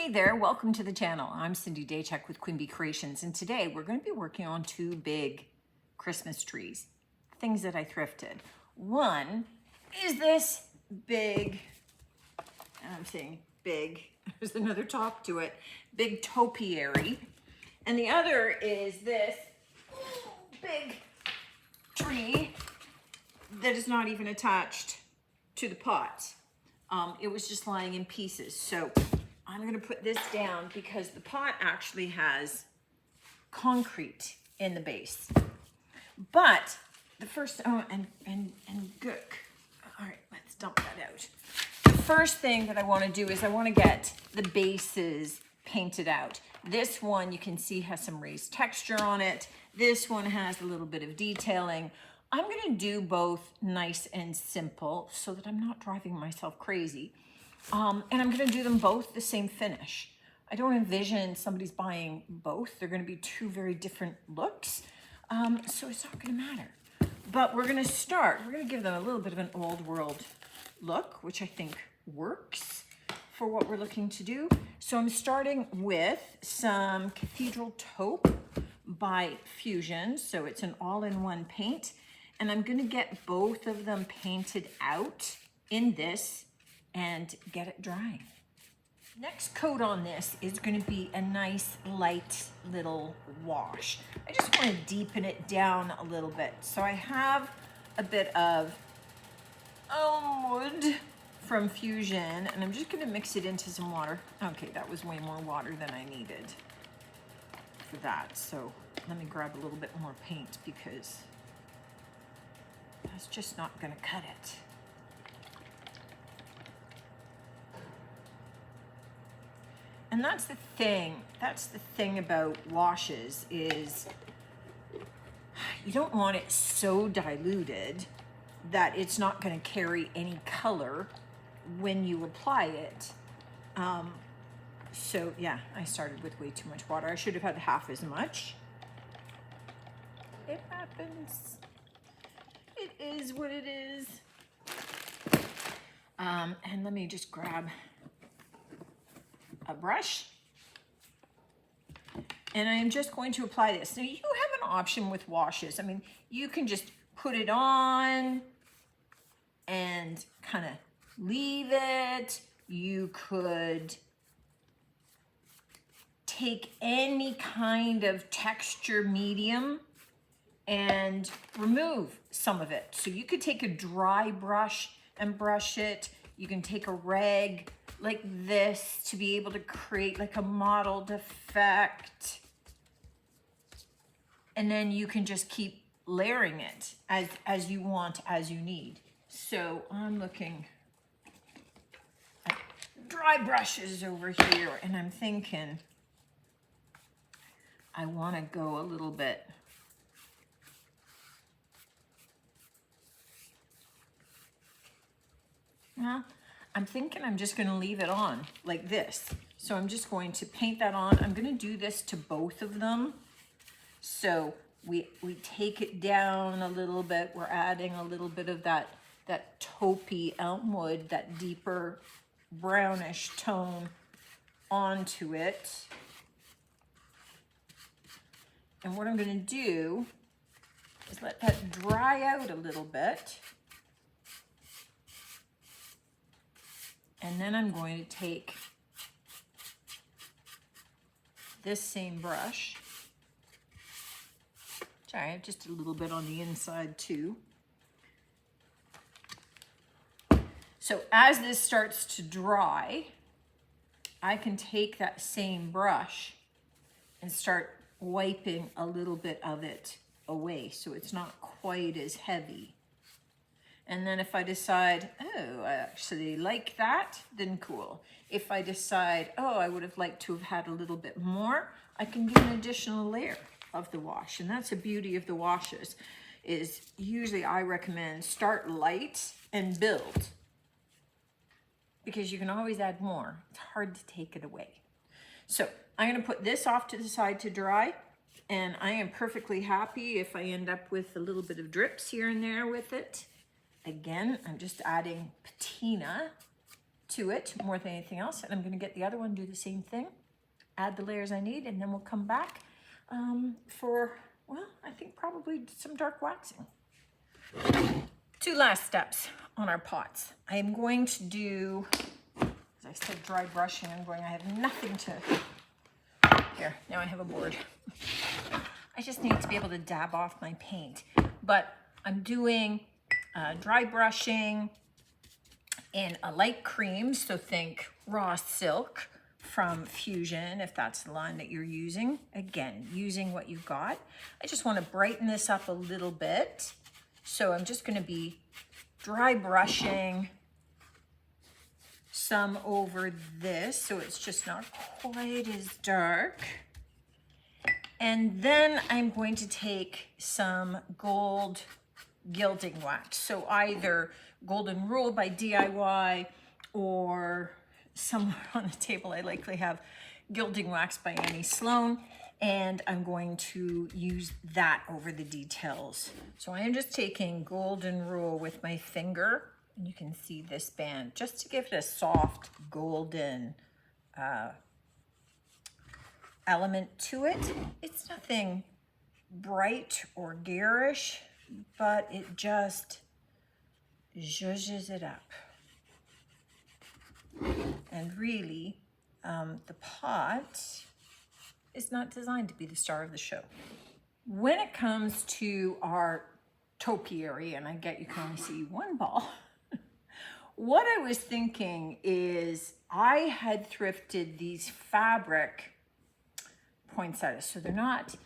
Hey there, welcome to the channel. I'm Cindy Daycheck with Queen Bee Creations, and today we're going to be working on two big Christmas trees, things that I thrifted. One is this big, and I'm saying big, there's another top to it, big topiary. And the other is this big tree that is not even attached to the pot. It was just lying in pieces. So I'm gonna put this down because the pot actually has concrete in the base. But the first, and gook. All right, let's dump that out. The first thing that I wanna do is I wanna get the bases painted out. This one you can see has some raised texture on it. This one has a little bit of detailing. I'm gonna do both nice and simple so that I'm not driving myself crazy. And I'm gonna do them both the same finish. I don't envision somebody's buying both. They're gonna be two very different looks. So it's not gonna matter. But we're gonna give them a little bit of an old world look, which I think works for what we're looking to do. So I'm starting with some Cathedral Taupe by Fusion. So it's an all-in-one paint. And I'm gonna get both of them painted out in this and get it drying. Next coat on this is gonna be a nice light little wash. I just wanna deepen it down a little bit. So I have a bit of elm wood from Fusion, and I'm just gonna mix it into some water. Okay, that was way more water than I needed for that. So let me grab a little bit more paint because that's just not gonna cut it. And that's the thing about washes is you don't want it so diluted that it's not gonna carry any color when you apply it. So yeah, I started with way too much water. I should have had half as much. It happens. It is what it is. And let me just grab a brush. And I am just going to apply this. Now you have an option with washes. I mean, you can just put it on and kind of leave it. You could take any kind of texture medium and remove some of it. So you could take a dry brush and brush it. You can take a rag like this to be able to create like a mottled effect. And then you can just keep layering it as you want, as you need. So I'm looking at dry brushes over here, and I'm thinking I want to go a little bit I'm thinking I'm just going to leave it on like this. So I'm just going to paint that on. I'm going to do this to both of them. So we take it down a little bit. We're adding a little bit of that taupey elm wood, that deeper brownish tone onto it. And what I'm going to do is let that dry out a little bit. And then I'm going to take this same brush, which I have just a little bit on the inside too. So as this starts to dry, I can take that same brush and start wiping a little bit of it away so it's not quite as heavy. And then if I decide, oh, I actually like that, then cool. If I decide, oh, I would have liked to have had a little bit more, I can do an additional layer of the wash. And that's the beauty of the washes, is usually I recommend start light and build, because you can always add more. It's hard to take it away. So I'm gonna put this off to the side to dry, and I am perfectly happy if I end up with a little bit of drips here and there with it. Again, I'm just adding patina to it more than anything else. And I'm going to get the other one, do the same thing, add the layers I need, and then we'll come back for, well, I think probably some dark waxing. Two last steps on our pots. I am going to do, as I said, dry brushing. I have nothing to, here, now I have a board. I just need to be able to dab off my paint. But I'm doing dry brushing in a light cream, so think raw silk from Fusion, if that's the line that you're using. Again, using what you've got. I just want to brighten this up a little bit. So I'm just going to be dry brushing some over this, so it's just not quite as dark. And then I'm going to take some gold gilding wax. So either Golden Rule by DIY or somewhere on the table I likely have Gilding Wax by Annie Sloan, and I'm going to use that over the details. So I am just taking Golden Rule with my finger, and you can see this band, just to give it a soft golden element to it. It's nothing bright or garish, but it just zhuzhes it up. And really, the pot is not designed to be the star of the show. When it comes to our topiary, and I get you can only see one ball, what I was thinking is I had thrifted these fabric poinsettias. So they're not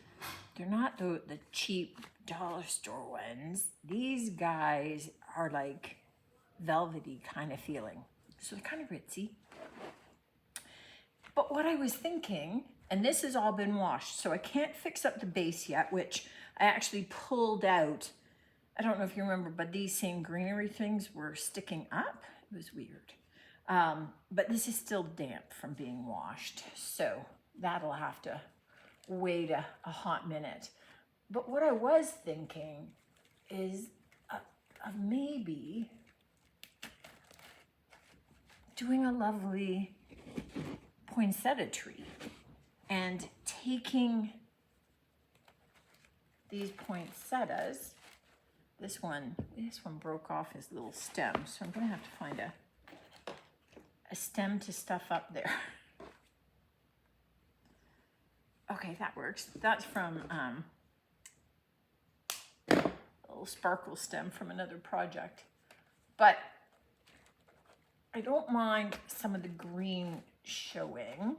the cheap dollar store ones. These guys are like velvety kind of feeling. So they're kind of ritzy. But what I was thinking, and this has all been washed, so I can't fix up the base yet, which I actually pulled out. I don't know if you remember, but these same greenery things were sticking up. It was weird. But this is still damp from being washed. So that'll have to wait a hot minute. But what I was thinking is of maybe doing a lovely poinsettia tree and taking these poinsettias. This one broke off his little stem, so I'm gonna have to find a stem to stuff up there. Okay, that works. That's from a little sparkle stem from another project. But I don't mind some of the green showing,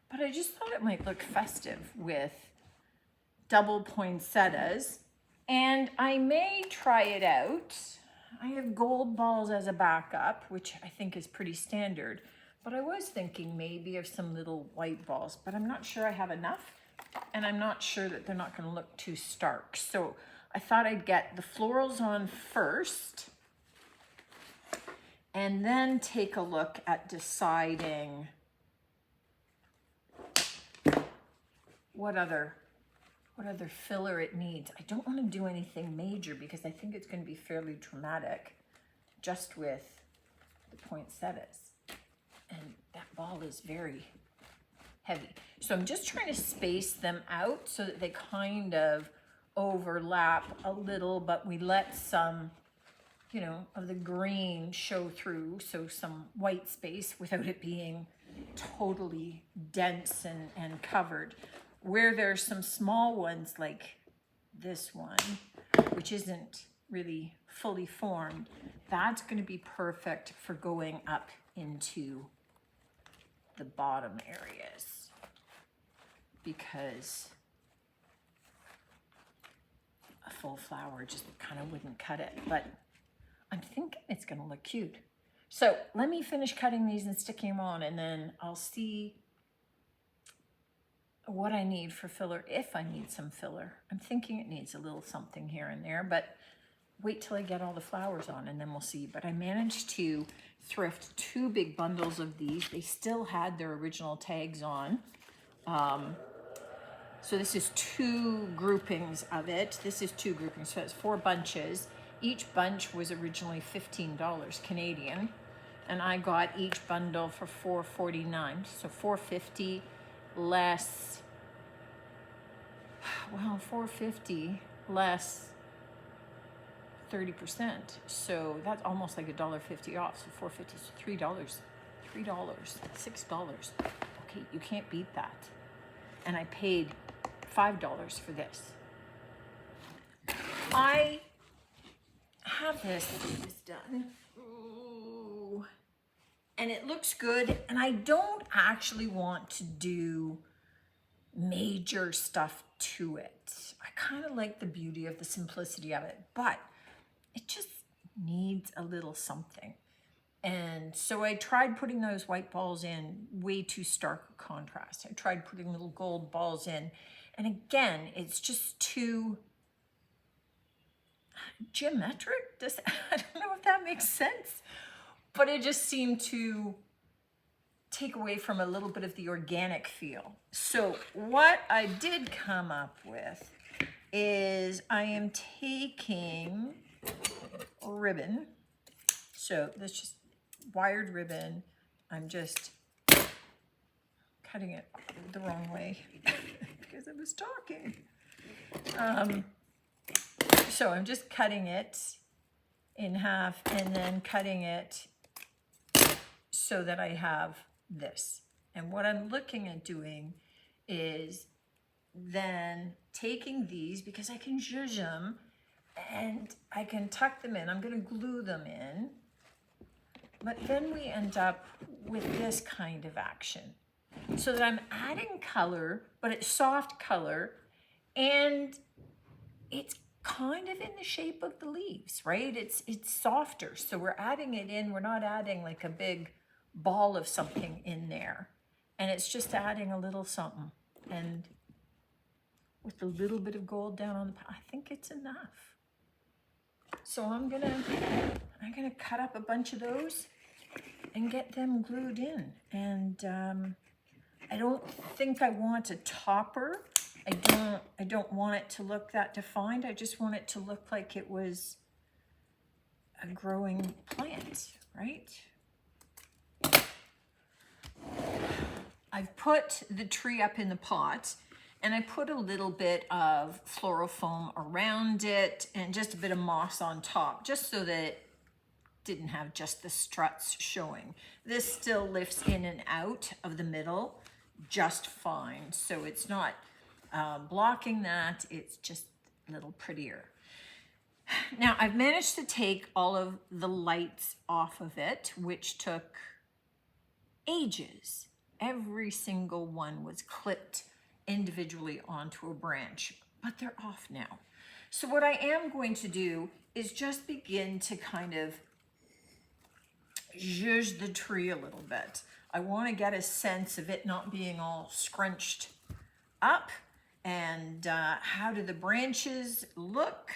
but I just thought it might look festive with double poinsettias. And I may try it out. I have gold balls as a backup, which I think is pretty standard. But I was thinking maybe of some little white balls, but I'm not sure I have enough. And I'm not sure that they're not going to look too stark. So I thought I'd get the florals on first and then take a look at deciding what other filler it needs. I don't want to do anything major because I think it's going to be fairly dramatic just with the poinsettias. And that ball is very heavy. So I'm just trying to space them out so that they kind of overlap a little, but we let some, of the green show through, so some white space without it being totally dense and covered. Where there's some small ones like this one, which isn't really fully formed, that's going to be perfect for going up into the bottom areas, because a full flower just kind of wouldn't cut it. But I'm thinking it's going to look cute. So let me finish cutting these and sticking them on, and then I'll see what I need for filler, if I need some filler. I'm thinking it needs a little something here and there, but wait till I get all the flowers on and then we'll see. But I managed to thrift 2 big bundles of these. They still had their original tags on. So this is 2 groupings of it. This is 2 groupings, so it's 4 bunches. Each bunch was originally $15 Canadian. and I got each bundle for $4.49, so $4.50 less, well, $4.50 less 30%, so that's almost like $1.50 off. So $4.50 is $3, $6. Okay, you can't beat that. And I paid $5 for this. I have this done. Ooh. And it looks good, and I don't actually want to do major stuff to it. I kind of like the beauty of the simplicity of it, but it just needs a little something. And so I tried putting those white balls in, way too stark a contrast. I tried putting little gold balls in, and again, it's just too geometric. I don't know if that makes sense, but it just seemed to take away from a little bit of the organic feel. So what I did come up with is I am taking ribbon. So that's just wired ribbon. I'm just cutting it the wrong way because I was talking. So I'm just cutting it in half and then cutting it so that I have this. And what I'm looking at doing is then taking these, because I can zhuzh them and I can tuck them in. I'm going to glue them in. But then we end up with this kind of action. So that I'm adding color, but it's soft color, and it's kind of in the shape of the leaves, right? It's softer. So we're adding it in. We're not adding like a big ball of something in there. And it's just adding a little something. And with a little bit of gold down on the, I think it's enough. So I'm gonna cut up a bunch of those and get them glued in. And I don't think I want a topper. I don't want it to look that defined. I just want it to look like it was a growing plant, right? I've put the tree up in the pot, and I put a little bit of floral foam around it and just a bit of moss on top, just so that it didn't have just the struts showing. This still lifts in and out of the middle just fine, so it's not blocking that. It's just a little prettier. Now I've managed to take all of the lights off of it, which took ages. Every single one was clipped individually onto a branch, but they're off now. So what I am going to do is just begin to kind of zhuzh the tree a little bit. I want to get a sense of it not being all scrunched up, and how do the branches look,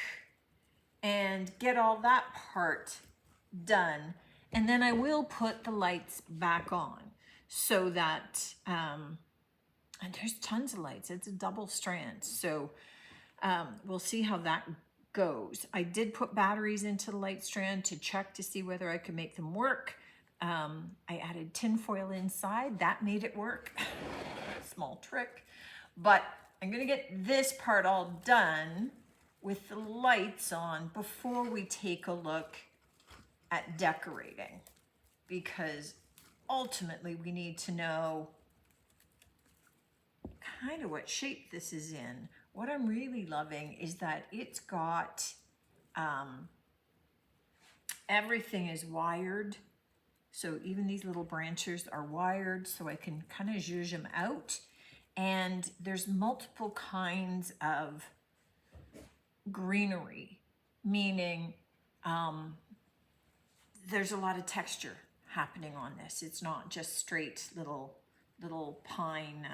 and get all that part done. And then I will put the lights back on so that, and there's tons of lights. It's a double strand. So we'll see how that goes. I did put batteries into the light strand to check to see whether I could make them work. I added tin foil inside. That made it work. Small trick. But I'm going to get this part all done with the lights on before we take a look at decorating, because ultimately we need to know kind of what shape this is in. What I'm really loving is that it's got, everything is wired. So even these little branches are wired, so I can kind of zhuzh them out. And there's multiple kinds of greenery, meaning there's a lot of texture happening on this. It's not just straight little pine,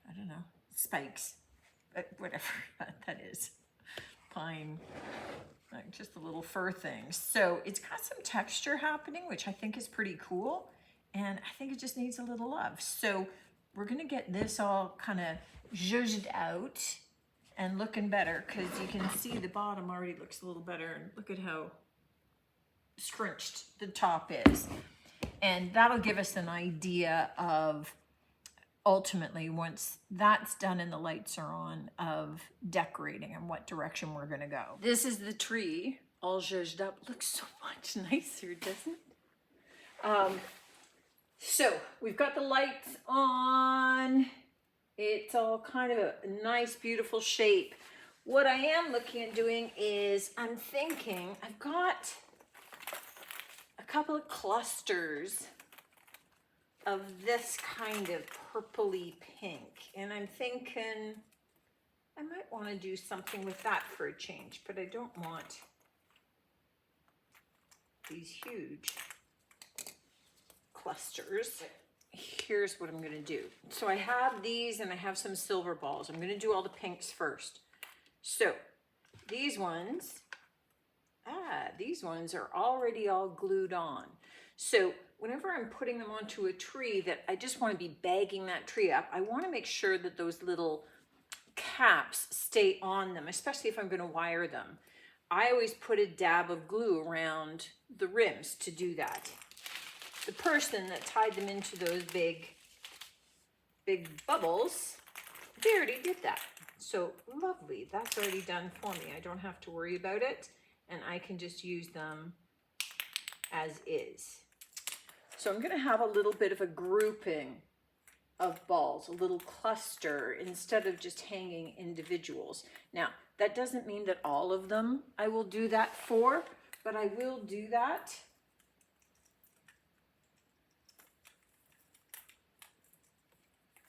I don't know, spikes, but whatever that is, pine, like just the little fur things. So it's got some texture happening, which I think is pretty cool. And I think it just needs a little love. So we're gonna get this all kind of zhuzhed out and looking better, because you can see the bottom already looks a little better. And look at how scrunched the top is. And that'll give us an idea of, ultimately, once that's done and the lights are on, of decorating and what direction we're gonna go. This is the tree, all zhuzhed up. Looks so much nicer, doesn't it? So we've got the lights on. It's all kind of a nice, beautiful shape. What I am looking at doing is, I'm thinking, I've got a couple of clusters of this kind of purpley pink. And I'm thinking I might want to do something with that for a change, but I don't want these huge clusters. Here's what I'm going to do. So I have these and I have some silver balls. I'm going to do all the pinks first. So these ones are already all glued on. So whenever I'm putting them onto a tree that I just want to be bagging that tree up, I want to make sure that those little caps stay on them, especially if I'm going to wire them. I always put a dab of glue around the rims to do that. The person that tied them into those big bubbles, they already did that. So lovely, that's already done for me. I don't have to worry about it, and I can just use them as is. So I'm gonna have a little bit of a grouping of balls, a little cluster, instead of just hanging individuals. Now, that doesn't mean that all of them I will do that for, but I will do that.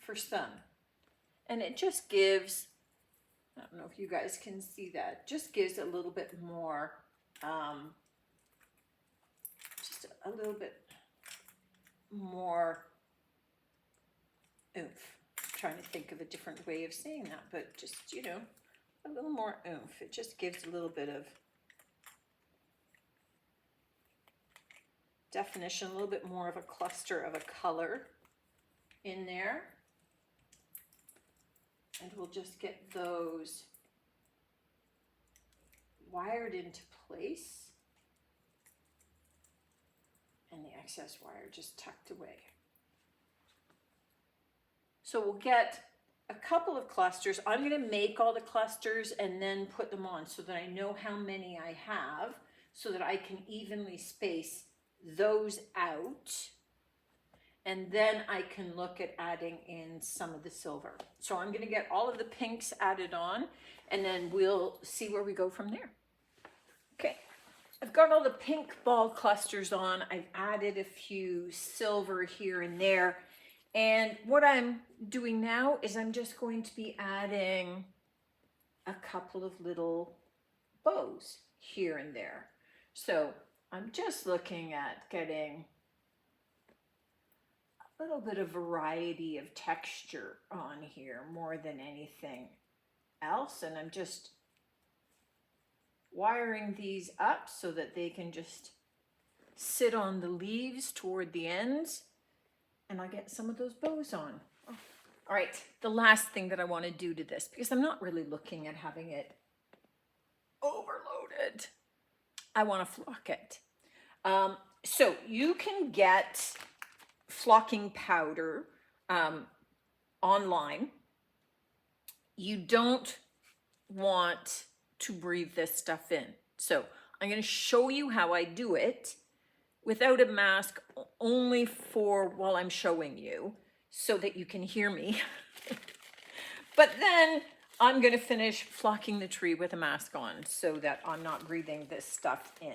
For some. And it just gives, I don't know if you guys can see that, just gives a little bit more, just a little bit more oomph. I'm trying to think of a different way of saying that, but just, you know, a little more oomph. It just gives a little bit of definition, a little bit more of a cluster of a color in there. And we'll just get those wired into place and the excess wire just tucked away. So we'll get a couple of clusters. I'm going to make all the clusters and then put them on so that I know how many I have, so that I can evenly space those out. And then I can look at adding in some of the silver. So I'm going to get all of the pinks added on, and then we'll see where we go from there. Okay, I've got all the pink ball clusters on. I've added a few silver here and there. And what I'm doing now is I'm just going to be adding a couple of little bows here and there. So I'm just looking at getting a little bit of variety of texture on here more than anything else. And I'm just wiring these up so that they can just sit on the leaves toward the ends, and I'll get some of those bows on. Oh. All right, the last thing that I want to do to this, because I'm not really looking at having it overloaded, I want to flock it. So you can get flocking powder online. You don't want to breathe this stuff in. So I'm going to show you how I do it without a mask, only for while I'm showing you so that you can hear me. But then I'm going to finish flocking the tree with a mask on so that I'm not breathing this stuff in.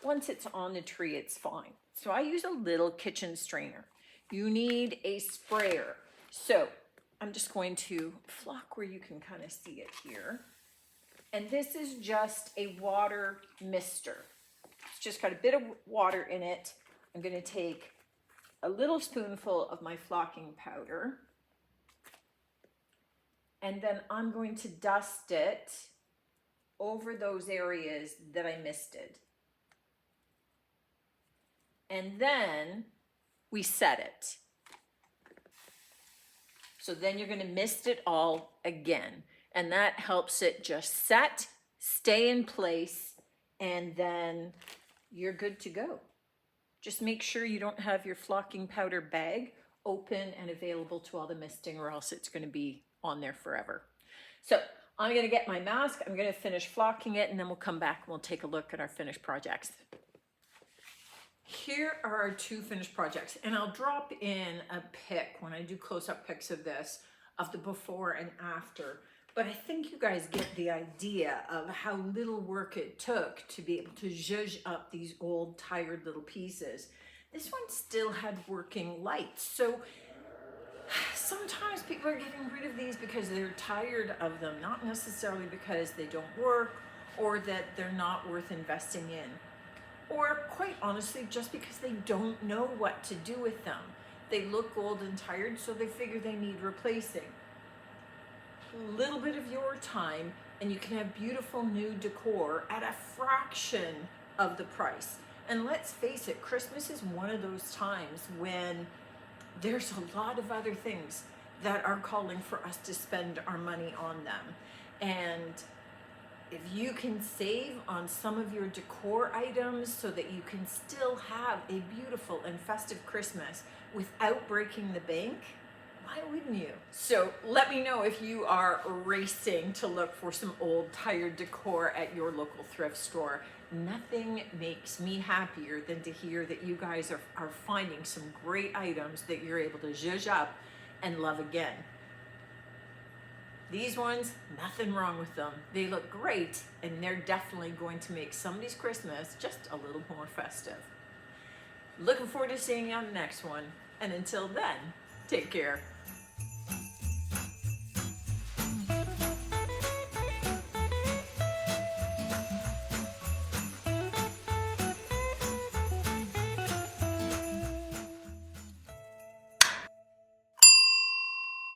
Once it's on the tree, it's fine. So I use a little kitchen strainer. You need a sprayer. So I'm just going to flock where you can kind of see it here. And this is just a water mister. It's just got a bit of water in it. I'm going to take a little spoonful of my flocking powder, and then I'm going to dust it over those areas that I misted. And then we set it. So then you're going to mist it all again. And that helps it just set, stay in place, and then you're good to go. Just make sure you don't have your flocking powder bag open and available to all the misting, or else it's going to be on there forever. So I'm going to get my mask, I'm going to finish flocking it, and then we'll come back and we'll take a look at our finished projects. Here are our two finished projects, and I'll drop in a pic when I do close-up pics of this, of the before and after. But I think you guys get the idea of how little work it took to be able to zhuzh up these old, tired little pieces. This one still had working lights. So sometimes people are getting rid of these because they're tired of them, not necessarily because they don't work or that they're not worth investing in. Or quite honestly, just because they don't know what to do with them. They look old and tired, so they figure they need replacing. A little bit of your time and you can have beautiful new decor at a fraction of the price. And let's face it, Christmas is one of those times when there's a lot of other things that are calling for us to spend our money on them. And if you can save on some of your decor items so that you can still have a beautiful and festive Christmas without breaking the bank, why wouldn't you? So let me know if you are racing to look for some old tired decor at your local thrift store. Nothing makes me happier than to hear that you guys are finding some great items that you're able to zhuzh up and love again. These ones, nothing wrong with them. They look great, and they're definitely going to make somebody's Christmas just a little more festive. Looking forward to seeing you on the next one. And until then, take care.